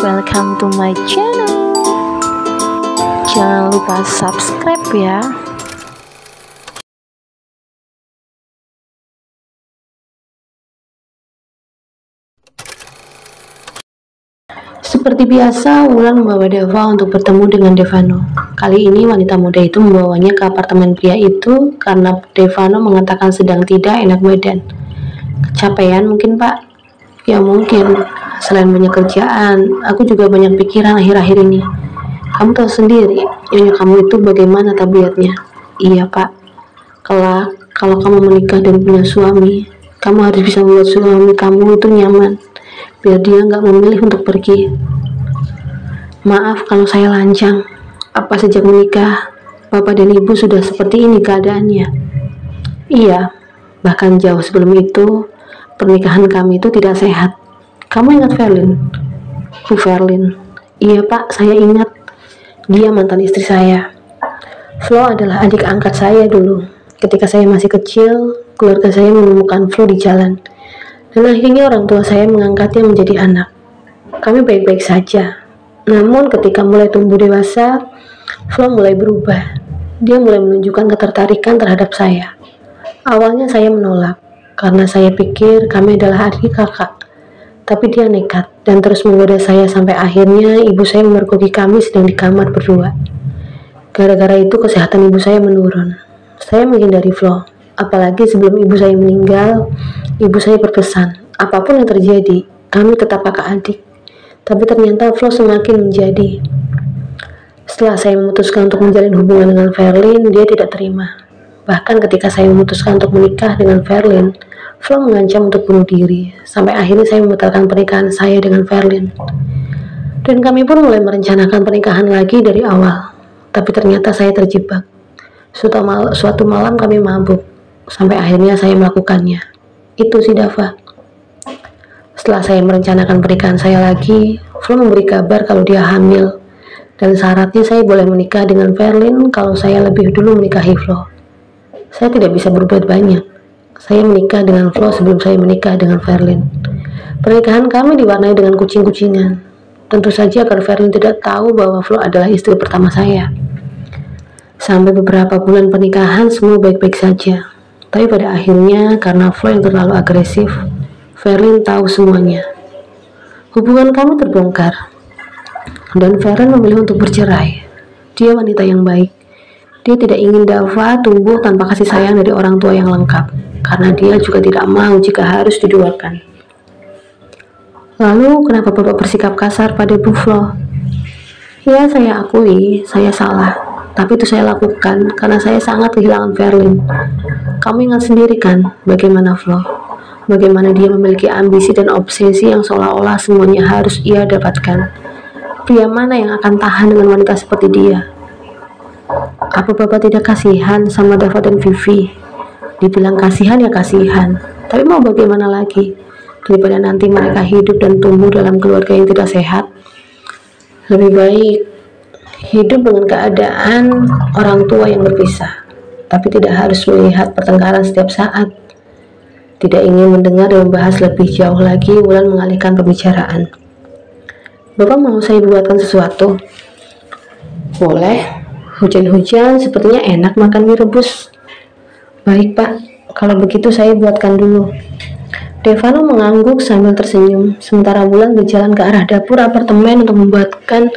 welcome to my channel. Jangan lupa subscribe ya. Seperti biasa, Wulan membawa Deva untuk bertemu dengan Devano. Kali ini wanita muda itu membawanya ke apartemen pria itu karena Devano mengatakan sedang tidak enak badan. Kecapean mungkin, Pak? Ya mungkin. Selain banyak kerjaan, aku juga banyak pikiran akhir-akhir ini. Kamu tahu sendiri, nyonya kamu itu bagaimana tabiatnya. Iya, Pak. Kelak, kalau kamu menikah dan punya suami, kamu harus bisa membuat suami kamu itu nyaman, biar dia nggak memilih untuk pergi. Maaf kalau saya lancang. Apa sejak menikah, Bapak dan Ibu sudah seperti ini keadaannya? Iya, bahkan jauh sebelum itu, pernikahan kami itu tidak sehat. Kamu ingat Verlin? Bu Verlin? Iya Pak, saya ingat. Dia mantan istri saya. Flo adalah adik angkat saya dulu. Ketika saya masih kecil, keluarga saya menemukan Flo di jalan. Dan akhirnya orang tua saya mengangkatnya menjadi anak. Kami baik-baik saja. Namun ketika mulai tumbuh dewasa, Flo mulai berubah. Dia mulai menunjukkan ketertarikan terhadap saya. Awalnya saya menolak, karena saya pikir kami adalah adik kakak. Tapi dia nekat dan terus menggoda saya sampai akhirnya ibu saya memergoki kami sedang di kamar berdua. Gara-gara itu kesehatan ibu saya menurun. Saya menghindari Flo. Apalagi sebelum ibu saya meninggal, ibu saya berpesan, apapun yang terjadi, kami tetap kakak adik. Tapi ternyata Flo semakin menjadi. Setelah saya memutuskan untuk menjalin hubungan dengan Verlin, dia tidak terima. Bahkan ketika saya memutuskan untuk menikah dengan Verlin, Flo mengancam untuk bunuh diri. Sampai akhirnya saya membatalkan pernikahan saya dengan Verlin. Dan kami pun mulai merencanakan pernikahan lagi dari awal. Tapi ternyata saya terjebak. Suatu malam kami mabuk. Sampai akhirnya saya melakukannya. Itu sih Dava. Setelah saya merencanakan pernikahan saya lagi, Flo memberi kabar kalau dia hamil. Dan syaratnya saya boleh menikah dengan Verlin kalau saya lebih dulu menikahi Flo. Saya tidak bisa berbuat banyak. Saya menikah dengan Flo sebelum saya menikah dengan Verlin. Pernikahan kami diwarnai dengan kucing-kucingan. Tentu saja agar Verlin tidak tahu bahwa Flo adalah istri pertama saya. Sampai beberapa bulan pernikahan semua baik-baik saja. Tapi pada akhirnya karena Flo yang terlalu agresif, Verlin tahu semuanya. Hubungan kami terbongkar. Dan Verlin memilih untuk bercerai. Dia wanita yang baik. Dia tidak ingin Dava tumbuh tanpa kasih sayang dari orang tua yang lengkap, karena dia juga tidak mau jika harus diduakan. Lalu, kenapa Bapak bersikap kasar pada Bu Flo? Ya, saya akui, saya salah. Tapi itu saya lakukan karena saya sangat kehilangan Verlin. Kamu ingat sendiri kan, bagaimana Flo? Bagaimana dia memiliki ambisi dan obsesi yang seolah-olah semuanya harus ia dapatkan. Pria mana yang akan tahan dengan wanita seperti dia? Apa Bapak tidak kasihan sama Dava dan Vivi? Dibilang kasihan ya kasihan, tapi mau bagaimana lagi? Daripada nanti mereka hidup dan tumbuh dalam keluarga yang tidak sehat, lebih baik hidup dengan keadaan orang tua yang berpisah, tapi tidak harus melihat pertengkaran setiap saat. Tidak ingin mendengar dan membahas lebih jauh lagi, Wulan mengalihkan pembicaraan. Bapak mau saya buatkan sesuatu? Boleh. Hujan-hujan sepertinya enak makan mie rebus. Baik Pak, kalau begitu saya buatkan dulu. Devano mengangguk sambil tersenyum, sementara Wulan berjalan ke arah dapur apartemen untuk membuatkan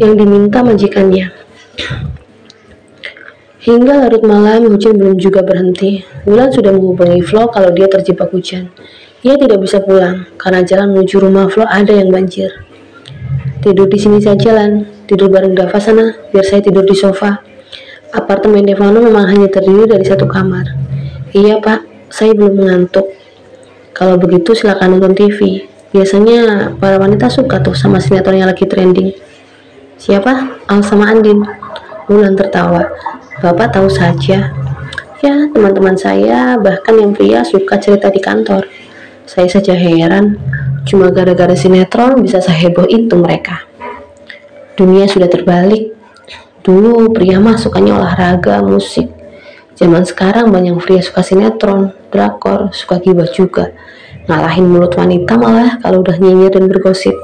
yang diminta majikannya. Hingga larut malam, hujan belum juga berhenti. Wulan sudah menghubungi Flo kalau dia terjebak hujan. Ia tidak bisa pulang, karena jalan menuju rumah Flo ada yang banjir. Tidur di sini saja, Lan. Tidur bareng Dava sana, biar saya tidur di sofa. Apartemen Devano memang hanya terdiri dari satu kamar. Iya Pak, saya belum mengantuk. Kalau begitu silakan nonton TV. Biasanya para wanita suka tuh sama sinetron yang lagi trending. Siapa? Al sama Andin. Wulan tertawa. Bapak tahu saja. Ya, teman-teman saya bahkan yang pria suka cerita di kantor. Saya saja heran, cuma gara-gara sinetron bisa seheboh itu mereka. Dunia sudah terbalik. Dulu pria mah sukanya olahraga, musik. Zaman sekarang banyak pria suka sinetron, drakor, suka gibah juga. Ngalahin mulut wanita malah kalau udah nyinyir dan bergosip.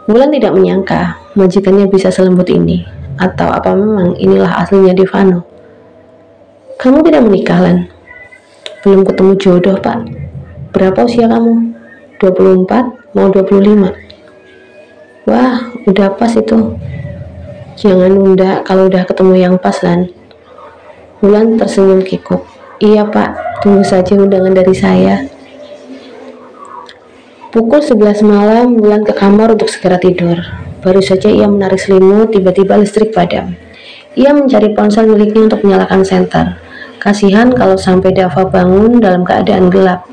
Wulan tidak menyangka majikannya bisa selembut ini. Atau apa memang inilah aslinya Devano? Kamu tidak menikah, Lan? Belum ketemu jodoh, Pak. Berapa usia kamu? 24, mau 25. Wah, udah pas itu. Jangan nunda kalau udah ketemu yang pas, Lan. Wulan tersenyum kikuk. Iya, Pak. Tunggu saja undangan dari saya. Pukul 11 malam, Wulan ke kamar untuk segera tidur. Baru saja ia menarik selimut, tiba-tiba listrik padam. Ia mencari ponsel miliknya untuk menyalakan senter. Kasihan kalau sampai Dava bangun dalam keadaan gelap.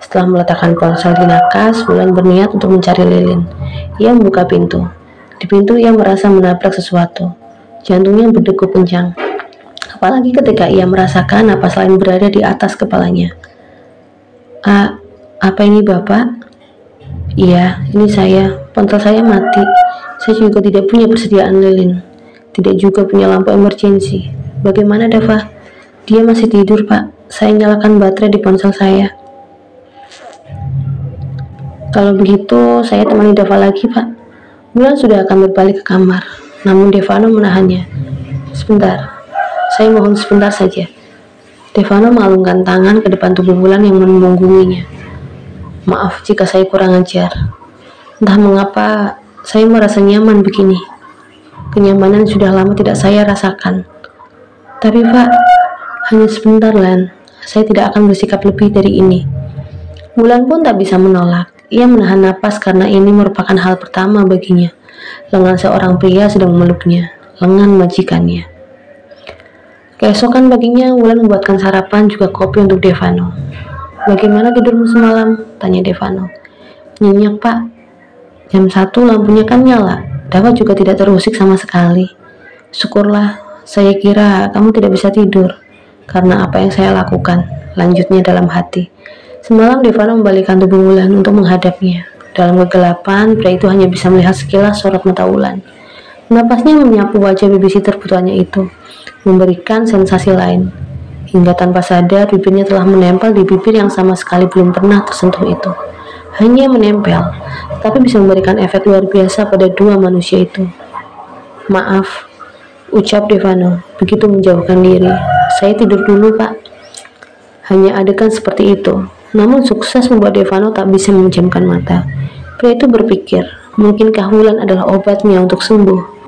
Setelah meletakkan ponsel di nakas, Wulan berniat untuk mencari lilin. Ia membuka pintu. Di pintu ia merasa menabrak sesuatu. Jantungnya berdegup kencang. Apalagi ketika ia merasakan napas lain berada di atas kepalanya. Apa ini, Bapak? Iya, ini saya. Ponsel saya mati. Saya juga tidak punya persediaan lilin. Tidak juga punya lampu emergensi. Bagaimana, Dava? Dia masih tidur, Pak. Saya nyalakan baterai di ponsel saya. Kalau begitu, saya temani Dava lagi, Pak. Wulan sudah akan berbalik ke kamar. Namun Devano menahannya. Sebentar. Saya mohon sebentar saja. Devano mengalungkan tangan ke depan tubuh Wulan yang membungkunginya. Maaf jika saya kurang ajar. Entah mengapa saya merasa nyaman begini. Kenyamanan sudah lama tidak saya rasakan. Tapi Pak, hanya sebentar, Lan. Saya tidak akan bersikap lebih dari ini. Wulan pun tak bisa menolak. Ia menahan napas karena ini merupakan hal pertama baginya. Lengan seorang pria sedang memeluknya, lengan majikannya. Keesokan paginya, Wulan membuatkan sarapan juga kopi untuk Devano. Bagaimana tidurmu semalam? Tanya Devano. Nyenyak, Pak. Jam 1 lampunya kan nyala. Dava juga tidak terusik sama sekali. Syukurlah, saya kira kamu tidak bisa tidur karena apa yang saya lakukan. Lanjutnya dalam hati. Semalam Devano membalikkan tubuh Wulan untuk menghadapnya. Dalam kegelapan, pria itu hanya bisa melihat sekilas sorot mata Wulan. Napasnya menyapu wajah babysitter putuannya itu, memberikan sensasi lain. Hingga tanpa sadar, bibirnya telah menempel di bibir yang sama sekali belum pernah tersentuh itu. Hanya menempel, tapi bisa memberikan efek luar biasa pada dua manusia itu. Maaf, ucap Devano, begitu menjauhkan diri. Saya tidur dulu, Pak. Hanya adegan seperti itu. Namun sukses membuat Devano tak bisa memejamkan mata. Pria itu berpikir, mungkinkah Wulan adalah obatnya untuk sembuh?